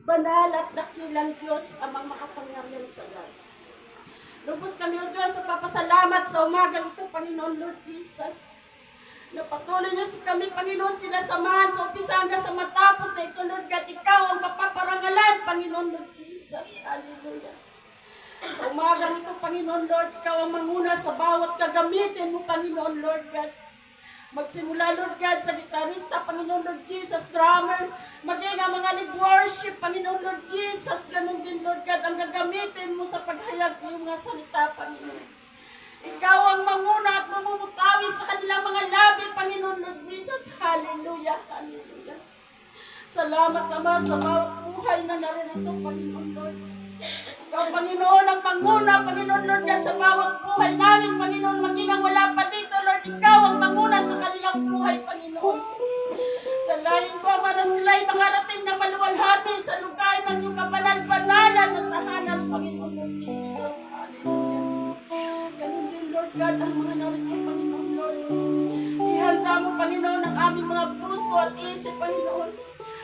banal at dakilang Diyos, amang makapangyarihan sa lahat. Lubos kami, O Diyos, na papasalamat sa umagang ito, Panginoon Lord Jesus. Napatuloy niyo kami, Panginoon, sinasamahan sa umpisa hanggang sa matapos na ito, Lord God. Ikaw ang mapaparangalan, Panginoon Lord Jesus. Hallelujah. Sa umagang ito, Panginoon Lord, ikaw ang manguna sa bawat gagamitin mo, Panginoon Lord God. Magsimula, Lord God, sa gitarista, Panginoon Lord Jesus, drummer, maging ang mga lead worship, Panginoon Lord Jesus, ganun din, Lord God, ang gagamitin mo sa paghayag iyong mga salita, Panginoon. Ikaw ang manguna at mamumutawi sa kanilang mga labi, Panginoon Lord Jesus. Hallelujah, hallelujah. Salamat naman sa bawat buhay na naririto, Panginoon Lord. Ikaw, Panginoon, ang manguna, Panginoon Lord God, sa bawat buhay namin, Panginoon, maging ang wala pa dito, Lord. Ikaw ang manguna sa kanilang buhay, Panginoon. Dalayan ko, Ama, na sila'y makarating na maluwalhati sa lugar ng iyong kabanal-banalan at tahanan, Panginoon Lord Jesus. Hallelujah. Ganun din, Lord God, ang mga narito, Panginoon Lord. Ihanda mo, Panginoon, ang aming mga puso at isip, Panginoon.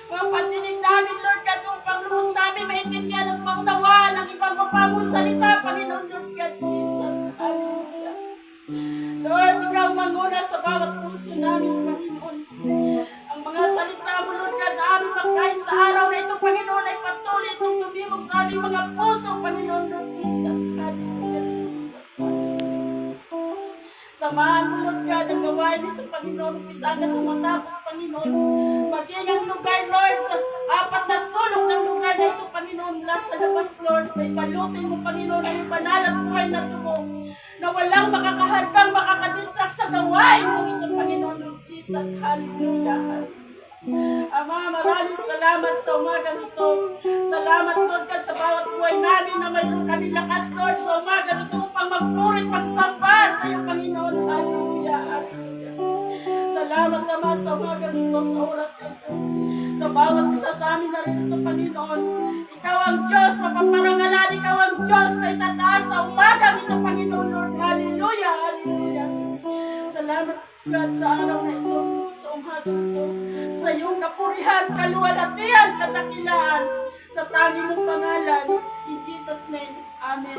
Mga patinig namin, Lord God, upang lubos namin maintindihan at maunawaan ang ibang mapamong salita, Panginoon Lord God Jesus. Hallelujah. Lord, ikaw manguna sa bawat puso namin, Panginoon. Ang mga salita mo, Lord God, na aming magkain sa araw na ito, Panginoon, ay patuloy itong tumimog sa aming mga puso, Panginoon Lord Jesus. Hallelujah, Lord Jesus. Samahan mo, Lord God, ang gawain nito, Panginoon, umpisa na sa matapos, Panginoon. Maging ang lugar, Lord, sa apat na sulok ng lugar na ito, Panginoon, mula sa labas, Lord. May balutin mo, Panginoon, ang banal at buhay na tumo, na walang makakahadgang, makakadistract sa gawain mo ito, Panginoon, Lord Jesus. Hallelujah, hallelujah. Ama, maraming salamat sa umagang ito. Salamat, Lord God, sa bawat buhay namin na mayroon kami lakas, Lord, sa umagang ito upang magpurit, magsamba sa iyo, Panginoon. Hallelujah, hallelujah. Salamat naman sa umagang ito, sa oras na ito. Sa bawat isa sa amin na rin ito, Panginoon. Ikaw ang Diyos, mapaparangalan. Ikaw ang Diyos na itataas sa umagang ito, Panginoon, Lord. Hallelujah, hallelujah. Salamat, God, sa araw na ito, sa umagang ito, sa iyong kapurihan, kaluwalhatian, kadakilaan, sa tangi mong pangalan. In Jesus' name, Amen.